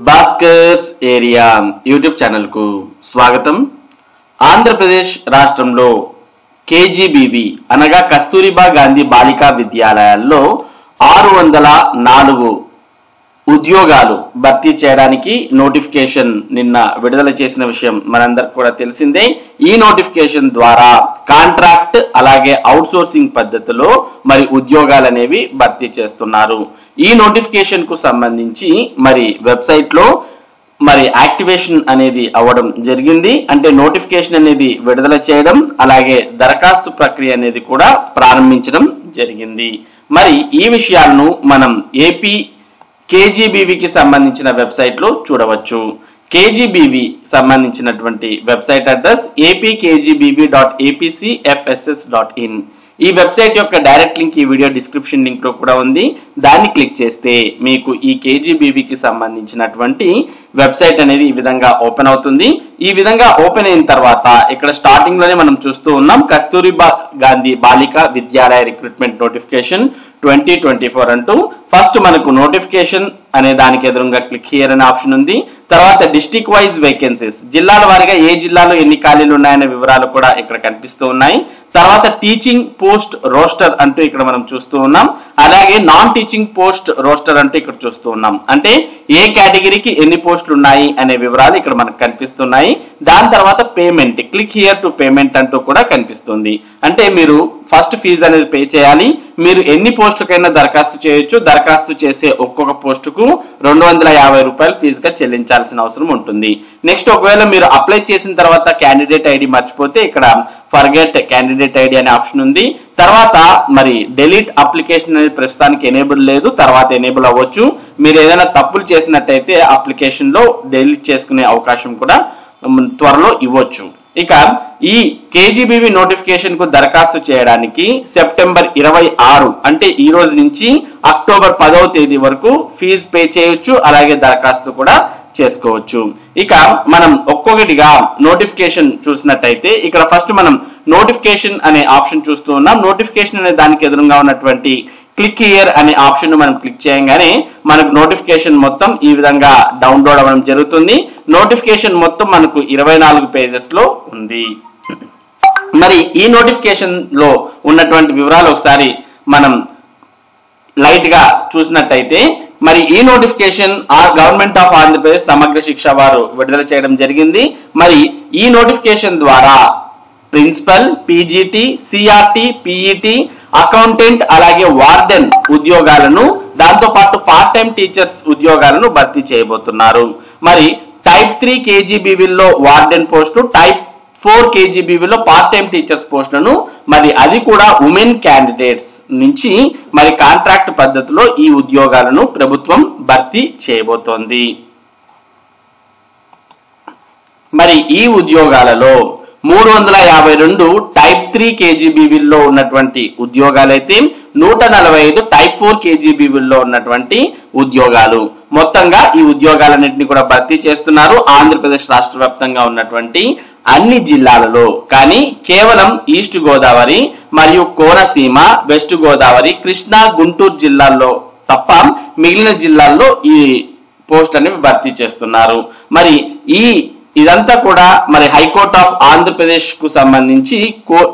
Bhaskar's area YouTube channel కు స్వాగతం. ఆంధ్రప్రదేశ్ రాష్ట్రంలో కేజీబీవీ అనగా కస్తూరిబా గాంధీ బాలికా విద్యాలయాల్లో 604 ఉద్యోగాలు భర్తీ చేయడానికి నోటిఫికేషన్ నిన్న విడుదల చేసిన విషయం మనందరికి కూడా తెలిసిందే. ఈ నోటిఫికేషన్ ద్వారా కాంట్రాక్ట్ అలాగే అవుట్సోర్సింగ్ పద్ధతిలో మరి ఉద్యోగాలు అనేవి భర్తీ చేస్తున్నారు. ఈ నోటిఫికేషన్ కు సంబంధించి మరి వెబ్సైట్ లో మరి యాక్టివేషన్ అనేది అవ్వడం జరిగింది. అంటే నోటిఫికేషన్ అనేది విడుదల చేయడం అలాగే దరఖాస్తు ప్రక్రియ అనేది కూడా ప్రారంభించడం జరిగింది. మరి ఈ విషయాలను మనం ఏపీ కేజీబీవీకి సంబంధించిన వెబ్సైట్ లో చూడవచ్చు. కేజీబీవీ సంబంధించినటువంటి వెబ్సైట్ అడ్రస్ apkgbv.apcfss.in. ఈ వెబ్సైట్ యొక్క డైరెక్ట్ లింక్ ఈ వీడియో డిస్క్రిప్షన్ లింక్ లో కూడా ఉంది. దాన్ని క్లిక్ చేస్తే మీకు ఈ కేజీబీవీకి సంబంధించినటువంటి వెబ్సైట్ అనేది ఈ విధంగా ఓపెన్ అవుతుంది. ఈ విధంగా ఓపెన్ అయిన తర్వాత ఇక్కడ స్టార్టింగ్ లోనే మనం చూస్తూ ఉన్నాం కస్తూరిబా గాంధీ బాలికా విద్యాలయ రిక్రూట్మెంట్ నోటిఫికేషన్ 2024 అంటూ ఫస్ట్ మనకు నోటిఫికేషన్ అనే దానికి ఎదురుగా క్లిక్ హియర్ అనే ఆప్షన్ ఉంది. తర్వాత డిస్ట్రిక్ట్ వైజ్ వేకెన్సీస్, జిల్లాల వారీగా ఏ జిల్లాలో ఎన్ని ఖాళీలు ఉన్నాయనే వివరాలు కూడా ఇక్కడ కనిపిస్తూ ఉన్నాయి. తర్వాత టీచింగ్ పోస్ట్ రోస్టర్ అంటూ ఇక్కడ మనం చూస్తూ ఉన్నాం. అలాగే నాన్ టీచింగ్ పోస్ట్ రోస్టర్ అంటూ ఇక్కడ చూస్తూ ఉన్నాం. అంటే ఏ కేటగిరీకి ఎన్ని పోస్టులు ఉన్నాయి అనే వివరాలు ఇక్కడ మనకు కనిపిస్తున్నాయి. దాని తర్వాత payment, click here to payment అంటూ కూడా కనిపిస్తుంది. అంటే మీరు ఫస్ట్ ఫీజు అనేది పే చేయాలి. మీరు ఎన్ని పోస్టులకైనా దరఖాస్తు చేయొచ్చు. దరఖాస్తు చేసే ఒక్కొక్క పోస్టుకు 250 రూపాయలు ఫీజుగా చెల్లించాల్సిన అవసరం ఉంటుంది. నెక్స్ట్ ఒకవేళ మీరు అప్లై చేసిన తర్వాత క్యాండిడేట్ ఐడి మర్చిపోతే ఇక్కడ ఫర్గెట్ క్యాండిడేట్ ఐడి అనే ఆప్షన్ ఉంది. తర్వాత మరి డెలీట్ అప్లికేషన్ అనేది ప్రస్తుతానికి ఎనేబుల్ లేదు, తర్వాత ఎనేబుల్ అవ్వచ్చు. మీరు ఏదైనా తప్పులు చేసినట్టయితే అప్లికేషన్ లో డెలీట్ చేసుకునే అవకాశం కూడా త్వరలో ఇవ్వచ్చు. ఇక ఈ కేజీబీవీ నోటిఫికేషన్ కు దరఖాస్తు చేయడానికి సెప్టెంబర్ 26 అంటే ఈ రోజు నుంచి అక్టోబర్ 10వ తేదీ వరకు ఫీజు పే చేయొచ్చు. అలాగే దరఖాస్తు కూడా చేసుకోవచ్చు. ఇక మనం ఒక్కొక్కటిగా నోటిఫికేషన్ చూసినట్టయితే ఇక్కడ ఫస్ట్ మనం నోటిఫికేషన్ అనే ఆప్షన్ చూస్తూ ఉన్నాం. నోటిఫికేషన్ అనే దానికి ఎదురుగా ఉన్నటువంటి క్లిక్ హియర్ అనే ఆప్షన్ మనం క్లిక్ చేయగానే మనకు నోటిఫికేషన్ మొత్తం ఈ విధంగా డౌన్లోడ్ అవ్వడం జరుగుతుంది. నోటిఫికేషన్ మొత్తం మనకు 24 పేజెస్ లో ఉంది. మరి ఈ నోటిఫికేషన్ లో ఉన్నటువంటి వివరాలు ఒకసారి మనం లైట్ గా చూసినట్టయితే మరి ఈ నోటిఫికేషన్ గవర్నమెంట్ ఆఫ్ ఆంధ్రప్రదేశ్ సమగ్ర శిక్ష వారు విడుదల చేయడం జరిగింది. మరి ఈ నోటిఫికేషన్ ద్వారా principal, PGT, CRT, PET, accountant అలాగే వార్డెన్ ఉద్యోగాలను, దాంతో పాటు పార్ట్ టైం టీచర్స్ ఉద్యోగాలను భర్తీ చేయబోతున్నారు. మరి టైప్ 3 కేజీబీవీలో వార్డెన్ పోస్టు, టైప్ 4 కేజీబీవీలో పార్ట్ టైం టీచర్స్ పోస్టులను మరి అది కూడా ఉమెన్ క్యాండిడేట్స్ నుంచి మరి కాంట్రాక్ట్ పద్ధతిలో ఈ ఉద్యోగాలను ప్రభుత్వం భర్తీ చేయబోతోంది. మరి ఈ ఉద్యోగాలలో 352 టైప్ 3 కేజీబీవీల్లో ఉన్నటువంటి ఉద్యోగాలైతే 145 టైప్ 4 కేజీబీవీల్లో ఉన్నటువంటి ఉద్యోగాలు. మొత్తంగా ఈ ఉద్యోగాలన్నింటినీ కూడా భర్తీ చేస్తున్నారు ఆంధ్రప్రదేశ్ రాష్ట్ర వ్యాప్తంగా ఉన్నటువంటి అన్ని జిల్లాలలో. కానీ కేవలం ఈస్ట్ గోదావరి మరియు కోనసీమ, వెస్ట్ గోదావరి, కృష్ణా, గుంటూరు జిల్లాల్లో తప్ప మిగిలిన జిల్లాల్లో ఈ పోస్ట్ అనేవి భర్తీ చేస్తున్నారు. మరి ఇదంతా కూడా మరి హైకోర్టు ఆఫ్ ఆంధ్రప్రదేశ్ కు సంబంధించి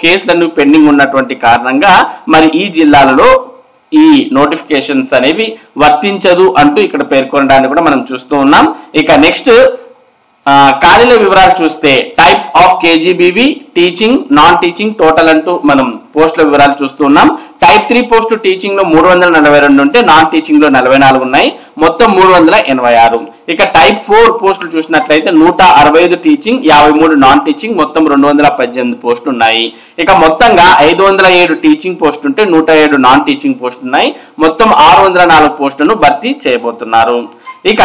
కేసులను పెండింగ్ ఉన్నటువంటి కారణంగా మరి ఈ జిల్లాలలో ఈ నోటిఫికేషన్స్ అనేవి వర్తించదు అంటూ ఇక్కడ పేర్కొనడాన్ని కూడా మనం చూస్తూ ఉన్నాం. ఇక నెక్స్ట్ ఖాళీల వివరాలు చూస్తే type of KGBV teaching, non teaching total అంటూ మనం పోస్టుల వివరాలు చూస్తూ ఉన్నాం. టైప్ 3 పోస్టు టీచింగ్ లో 342 ఉంటే నాన్ టీచింగ్ లో 44 ఉన్నాయి, మొత్తం 386. ఇక టైప్ 4 పోస్టులు చూసినట్లయితే 165 టీచింగ్, 53 నాన్ టీచింగ్, మొత్తం 218 పోస్టులు ఉన్నాయి. ఇక మొత్తంగా 507 టీచింగ్ పోస్టులు ఉంటే 107 నాన్ టీచింగ్ పోస్టులు ఉన్నాయి, మొత్తం 604 పోస్టులను భర్తీ చేయబోతున్నారు. ఇక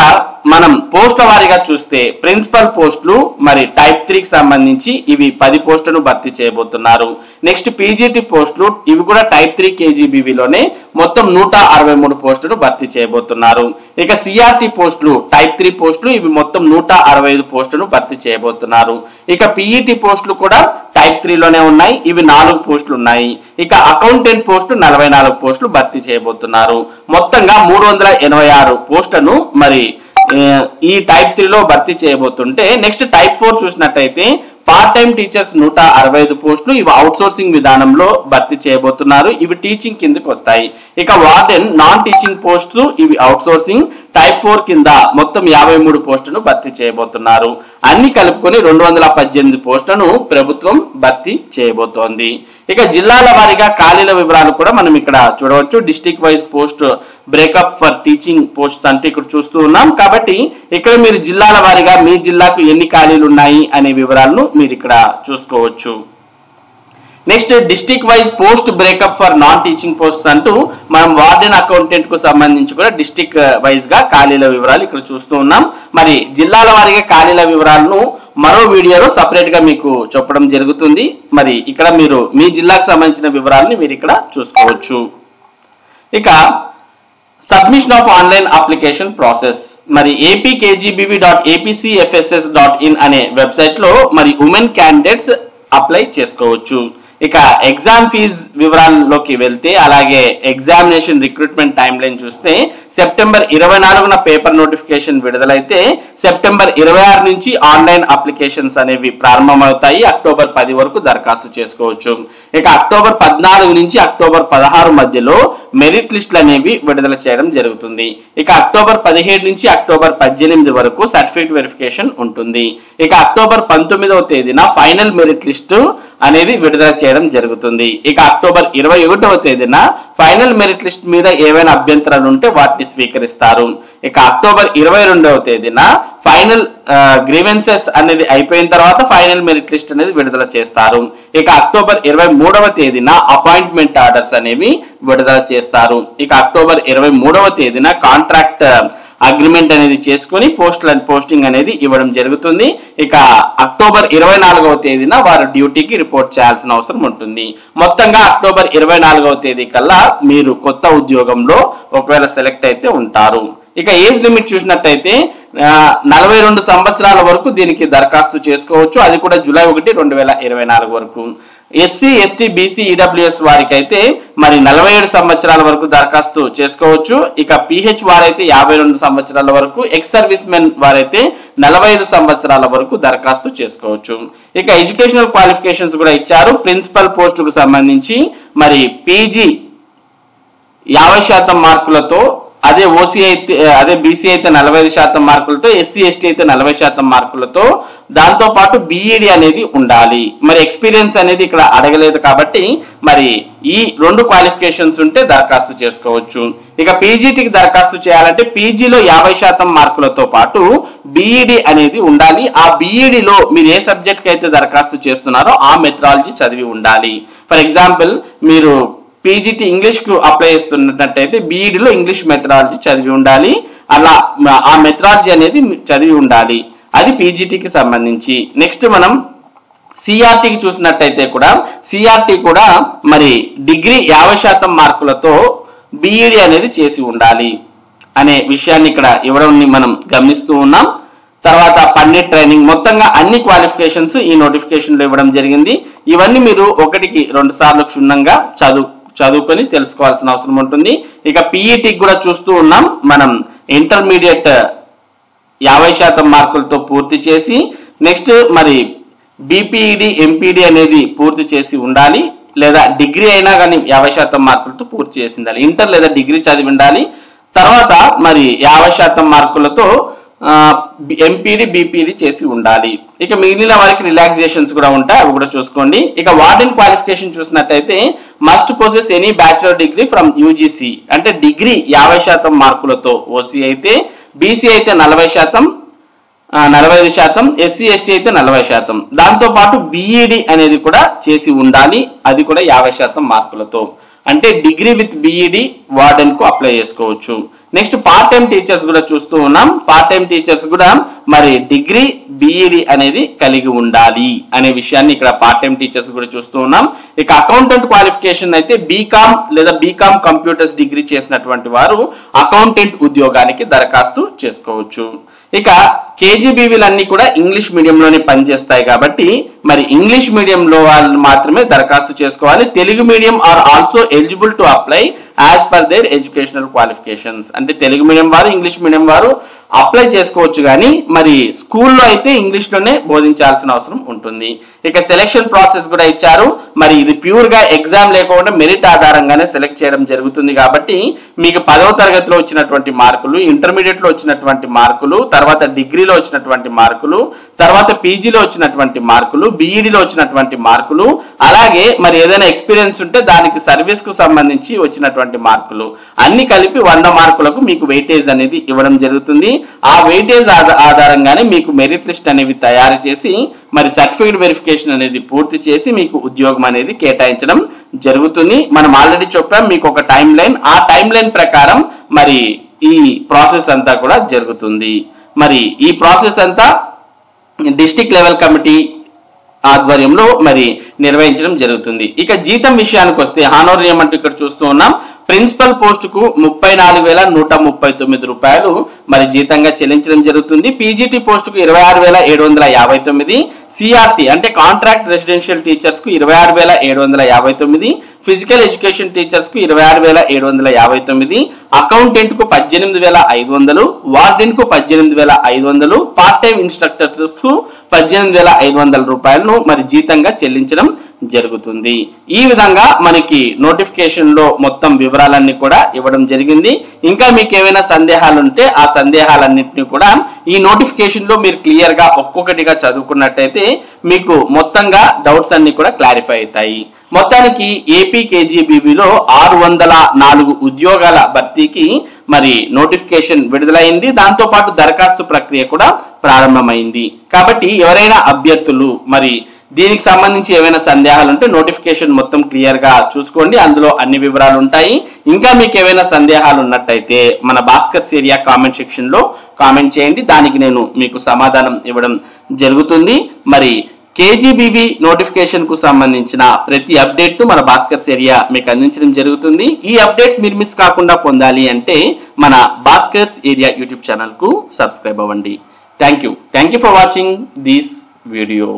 మనం పోస్టుల వారీగా చూస్తే ప్రిన్సిపల్ పోస్టులు మరి టైప్ 3 కి సంబంధించి ఇవి 10 పోస్టులను భర్తీ చేయబోతున్నారు. నెక్స్ట్ పీజీటీ పోస్టులు ఇవి కూడా టైప్ 3 కేజీబీవీలోనే మొత్తం 163 పోస్టులను భర్తీ చేయబోతున్నారు. ఇక సిఆర్టీ పోస్టులు టైప్ 3 పోస్టులు ఇవి మొత్తం 165 పోస్టులను భర్తీ చేయబోతున్నారు. ఇక పీఈటీ పోస్టులు కూడా టైప్ 3 లోనే ఉన్నాయి, ఇవి 4 పోస్టులు ఉన్నాయి. ఇక అకౌంటెంట్ పోస్టు 44 పోస్టులు భర్తీ చేయబోతున్నారు. మొత్తంగా 386 పోస్టులను మరి ఈ టైప్ 3 లో భర్తీ చేయబోతుంటే నెక్స్ట్ టైప్ 4 చూసినట్టయితే పార్ట్ టైం టీచర్స్ 165 పోస్టులు ఇవి అవుట్సోర్సింగ్ విధానంలో భర్తీ చేయబోతున్నారు. ఇవి టీచింగ్ కిందకి వస్తాయి. ఇక వార్డెన్ నాన్ టీచింగ్ పోస్టులు ఇవి అవుట్సోర్సింగ్ టైప్ 4 కింద మొత్తం 53 పోస్టులను భర్తీ చేయబోతున్నారు. అన్ని కలుపుకొని 218 పోస్టులను ప్రభుత్వం భర్తీ చేయబోతోంది. ఇక జిల్లాల వారీగా ఖాళీల వివరాలు కూడా మనం ఇక్కడ చూడవచ్చు. District wise post breakup for teaching post అంటే ఇక్కడ చూస్తూ ఉన్నాం. కాబట్టి ఇక్కడ మీరు జిల్లాల వారీగా మీ జిల్లాకు ఎన్ని ఖాళీలు ఉన్నాయి అనే వివరాలను మీరు ఇక్కడ చూసుకోవచ్చు. Next district wise post breakup for non teaching post అంటూ మనం వార్డెన్ అకౌంటెంట్ కు సంబంధించి కూడా డిస్ట్రిక్ట్ వైజ్ గా ఖాళీల వివరాలు ఇక్కడ చూస్తూ ఉన్నాం. మరి జిల్లాల వారీగా ఖాళీల వివరాలను మరో వీడియోలో సపరేట్ గా మీకు చెప్పడం జరుగుతుంది. మరి ఇక్కడ మీరు మీ జిల్లాకు సంబంధించిన వివరాలని మీరు ఇక్కడ చూసుకోవచ్చు. ఇక submission of online application process మరి apkgbv.apcfss.in అనే వెబ్సైట్ లో మరి ఉమెన్ క్యాండిడేట్స్ అప్లై చేసుకోవచ్చు. ఇక ఎగ్జామ్ ఫీజ్ వివరాల్లోకి వెళ్తే అలాగే ఎగ్జామినేషన్ రిక్రూట్మెంట్ టైం లైన్ చూస్తే సెప్టెంబర్ 24న పేపర్ నోటిఫికేషన్ విడుదలైతే సెప్టెంబర్ 26 నుంచి ఆన్లైన్ అప్లికేషన్స్ అనేవి ప్రారంభమవుతాయి. అక్టోబర్ 10 వరకు దరఖాస్తు చేసుకోవచ్చు. ఇక అక్టోబర్ 14 నుంచి అక్టోబర్ 16 మధ్యలో మెరిట్ లిస్టులు అనేవి విడుదల చేయడం జరుగుతుంది. ఇక అక్టోబర్ 17 నుంచి అక్టోబర్ 18 వరకు సర్టిఫికేట్ వెరిఫికేషన్ ఉంటుంది. ఇక అక్టోబర్ 19వ తేదీన ఫైనల్ మెరిట్ లిస్టు అనేది విడుదల చేయడం జరుగుతుంది. ఇక అక్టోబర్ 21వ తేదీన ఫైనల్ మెరిట్ లిస్ట్ మీద ఏవైనా అభ్యంతరాలు ఉంటే వాటిని స్వీకరిస్తారు. ఇక అక్టోబర్ 22వ తేదీన ఫైనల్ గ్రీవెన్సెస్ అనేది అయిపోయిన తర్వాత ఫైనల్ మెరిట్ లిస్ట్ అనేది విడుదల చేస్తారు. ఇక అక్టోబర్ 23వ తేదీన అపాయింట్మెంట్ ఆర్డర్స్ అనేవి విడుదల చేస్తారు. ఇక అక్టోబర్ 23వ తేదీన కాంట్రాక్ట్ అగ్రిమెంట్ అనేది చేసుకుని పోస్టింగ్ అనేది ఇవ్వడం జరుగుతుంది. ఇక అక్టోబర్ 24వ తేదీన వారు డ్యూటీకి రిపోర్ట్ చేయాల్సిన అవసరం ఉంటుంది. మొత్తంగా అక్టోబర్ 24వ తేదీ కల్లా మీరు కొత్త ఉద్యోగంలో ఒకవేళ సెలెక్ట్ అయితే ఉంటారు. ఇక ఏజ్ లిమిట్ చూసినట్టయితే 42 సంవత్సరాల వరకు దీనికి దరఖాస్తు చేసుకోవచ్చు. అది కూడా జూలై 1, 2024 వరకు. ఎస్సీ, ఎస్టీ, బీసీ, ఈడబ్ల్యూఎస్ వారికి అయితే మరి 47 సంవత్సరాల వరకు దరఖాస్తు చేసుకోవచ్చు. ఇక పిహెచ్ వారైతే 52 సంవత్సరాల వరకు, ఎక్స్ సర్వీస్ మెన్ వారైతే 45 సంవత్సరాల వరకు దరఖాస్తు చేసుకోవచ్చు. ఇక ఎడ్యుకేషనల్ క్వాలిఫికేషన్స్ కూడా ఇచ్చారు. ప్రిన్సిపల్ పోస్టుకు సంబంధించి మరి పీజీ 50% మార్కులతో, అదే ఓసీ అయితే అదే బీసీ అయితే 45% మార్కులతో, ఎస్సీ ఎస్టీ అయితే 40% మార్కులతో, దాంతో పాటు బీఈడి అనేది ఉండాలి. మరి ఎక్స్పీరియన్స్ అనేది ఇక్కడ అడగలేదు కాబట్టి మరి ఈ 2 క్వాలిఫికేషన్స్ ఉంటే దరఖాస్తు చేసుకోవచ్చు. ఇక పీజీటీకి దరఖాస్తు చేయాలంటే పీజీలో 50% మార్కులతో పాటు బీఈడి అనేది ఉండాలి. ఆ బీఈడిలో మీరు ఏ సబ్జెక్ట్ కి అయితే దరఖాస్తు చేస్తున్నారో ఆ మెథడాలజీ చదివి ఉండాలి. ఫర్ ఎగ్జాంపుల్ మీరు పీజీటీ ఇంగ్లీష్ కు అప్లై చేస్తున్నట్టయితే బీఈడిలో ఇంగ్లీష్ మెథడాలజీ చదివి ఉండాలి. అలా ఆ మెథడాలజీ అనేది చదివి ఉండాలి. అది పీజీటీకి సంబంధించి. నెక్స్ట్ మనం సిఆర్టీకి చూసినట్టయితే కూడా సిఆర్టీ కూడా మరి డిగ్రీ 50% మార్కులతో బీఈడి అనేది చేసి ఉండాలి అనే విషయాన్ని ఇక్కడ ఇవ్వడం మనం గమనిస్తూ ఉన్నాం. తర్వాత పండిట్ ట్రైనింగ్, మొత్తంగా అన్ని క్వాలిఫికేషన్స్ ఈ నోటిఫికేషన్ లో ఇవ్వడం జరిగింది. ఇవన్నీ మీరు 1కి 2 సార్లు క్షుణ్ణంగా చదువుకొని తెలుసుకోవాల్సిన అవసరం ఉంటుంది. ఇక పీఈటీకి కూడా చూస్తూ ఉన్నాం. మనం ఇంటర్మీడియట్ 50% మార్కులతో పూర్తి చేసి నెక్స్ట్ మరి బీపీఈడి, ఎంపీడీ అనేది పూర్తి చేసి ఉండాలి. లేదా డిగ్రీ అయినా కానీ 50% మార్కులతో పూర్తి చేసి ఉండాలి. ఇంటర్ లేదా డిగ్రీ చదివి ఉండాలి. తర్వాత మరి 50% మార్కులతో ఎంపీడీ, బీపీడీ చేసి ఉండాలి. ఇక మిగిలిన వారికి రిలాక్సేషన్స్ కూడా ఉంటాయి, అవి కూడా చూసుకోండి. ఇక వార్డెన్ క్వాలిఫికేషన్ చూసినట్టయితే must possess any bachelor degree from UGC, అంటే డిగ్రీ 50% మార్కులతో ఓసీ అయితే, బీసీ అయితే 45%, ఎస్సీ ఎస్టీ అయితే 40%. దాంతో పాటు బీఈడి అనేది కూడా చేసి ఉండాలి, అది కూడా 50% మార్కులతో. అంటే డిగ్రీ విత్ బీఈడి వార్డెన్ కు అప్లై చేసుకోవచ్చు. నెక్స్ట్ పార్ట్ టైం టీచర్స్ కూడా చూస్తూ ఉన్నాం. పార్ట్ టైం టీచర్స్ కూడా మరి డిగ్రీ బీఈడి అనేది కలిగి ఉండాలి అనే విషయాన్ని ఇక్కడ పార్ట్ టైం టీచర్స్ కూడా చూస్తూ ఉన్నాం. ఇక అకౌంటెంట్ క్వాలిఫికేషన్ అయితే బీకామ్ లేదా బీకామ్ కంప్యూటర్స్ డిగ్రీ చేసినటువంటి వారు అకౌంటెంట్ ఉద్యోగానికి దరఖాస్తు చేసుకోవచ్చు. ఇక కేజీబీవీలన్నీ కూడా ఇంగ్లీష్ మీడియంలోనే పనిచేస్తాయి కాబట్టి మరి ఇంగ్లీష్ మీడియంలో వాళ్ళు మాత్రమే దరఖాస్తు చేసుకోవాలి. Telugu medium are also eligible to apply as per their educational qualifications. అంటే తెలుగు మీడియం వారు, ఇంగ్లీష్ మీడియం వారు అప్లై చేసుకోవచ్చు, కానీ మరి స్కూల్లో అయితే ఇంగ్లీష్లోనే బోధించాల్సిన అవసరం ఉంటుంది. ఇక సెలెక్షన్ ప్రాసెస్ కూడా ఇచ్చారు. మరి ఇది ప్యూర్ గా ఎగ్జామ్ లేకుండా మెరిట్ ఆధారంగానే సెలెక్ట్ చేయడం జరుగుతుంది. కాబట్టి మీకు 10వ తరగతిలో వచ్చినటువంటి మార్కులు, ఇంటర్మీడియట్ లో వచ్చినటువంటి మార్కులు, తర్వాత డిగ్రీలో వచ్చినటువంటి మార్కులు, తర్వాత పీజీలో వచ్చినటువంటి మార్కులు, బీఈడీలో వచ్చినటువంటి మార్కులు, అలాగే మరి ఏదైనా ఎక్స్పీరియన్స్ ఉంటే దానికి సర్వీస్ కు సంబంధించి వచ్చినటువంటి మార్కులు అన్ని కలిపి 100 మార్కులకు మీకు వెయిటేజ్ అనేది ఇవ్వడం జరుగుతుంది. ఆ వెయిటేజ్ ఆధారంగానే మీకు మెరిట్ లిస్ట్ అనేవి తయారు చేసి మరి సర్టిఫికేట్ వెరిఫికేషన్ అనేది పూర్తి చేసి మీకు ఉద్యోగం అనేది కేటాయించడం జరుగుతుంది. మనం ఆల్రెడీ చెప్పాం మీకు ఒక టైం లైన్, ఆ టైం లైన్ ప్రకారం మరి ఈ ప్రాసెస్ అంతా కూడా జరుగుతుంది. మరి ఈ ప్రాసెస్ అంతా డిస్ట్రిక్ట్ లెవెల్ కమిటీ ఆధ్వర్యంలో మరి నిర్వహించడం జరుగుతుంది. ఇక జీతం విషయానికి వస్తే హానోరియం అంటూ ఇక్కడ చూస్తూ ఉన్నాం. ప్రిన్సిపల్ పోస్ట్ కు 34,139 రూపాయలు మరి జీతంగా చెల్లించడం జరుగుతుంది. పీజీటీ పోస్ట్ కు 26,759, సిఆర్టీ అంటే కాంట్రాక్ట్ రెసిడెన్షియల్ టీచర్స్ కు 26,759, ఫిజికల్ ఎడ్యుకేషన్ టీచర్స్ కు 26,759, అకౌంటెంట్ కు 18,500, వార్డెన్ కు 18,500, పార్ట్ టైం ఇన్స్ట్రక్టర్స్ కు 18,500 రూపాయలను మరి జీతంగా చెల్లించడం జరుగుతుంది. ఈ విధంగా మనకి నోటిఫికేషన్ లో మొత్తం వివరాలన్నీ కూడా ఇవ్వడం జరిగింది. ఇంకా మీకు ఏమైనా సందేహాలు ఉంటే ఆ సందేహాలన్నింటినీ కూడా ఈ నోటిఫికేషన్ లో మీరు క్లియర్ గా ఒక్కొక్కటిగా చదువుకున్నట్టయితే మీకు మొత్తంగా డౌట్స్ అన్ని కూడా క్లారిఫై అవుతాయి. మొత్తానికి ఏపీ కేజీబీవీలో 604 ఉద్యోగాల భర్తీకి మరి నోటిఫికేషన్ విడుదలైంది. దాంతో పాటు దరఖాస్తు ప్రక్రియ కూడా ప్రారంభమైంది. కాబట్టి ఎవరైనా అభ్యర్థులు మరి దీనికి సంబంధించి ఏమైనా సందేహాలు ఉంటే నోటిఫికేషన్ మొత్తం క్లియర్ గా చూసుకోండి, అందులో అన్ని వివరాలు ఉంటాయి. ఇంకా మీకు ఏమైనా సందేహాలు ఉన్నట్టయితే మన భాస్కర్స్ ఏరియా కామెంట్ సెక్షన్ లో కామెంట్ చేయండి, దానికి నేను మీకు సమాధానం ఇవ్వడం జరుగుతుంది. మరి కేజీబీవీ నోటిఫికేషన్ కు సంబంధించిన ప్రతి అప్డేట్ మన భాస్కర్స్ ఏరియా మీకు అందించడం జరుగుతుంది. ఈ అప్డేట్స్ మీరు మిస్ కాకుండా పొందాలి అంటే మన భాస్కర్స్ ఏరియా యూట్యూబ్ ఛానల్ కు సబ్స్క్రైబ్ అవ్వండి. Thank you for watching this video.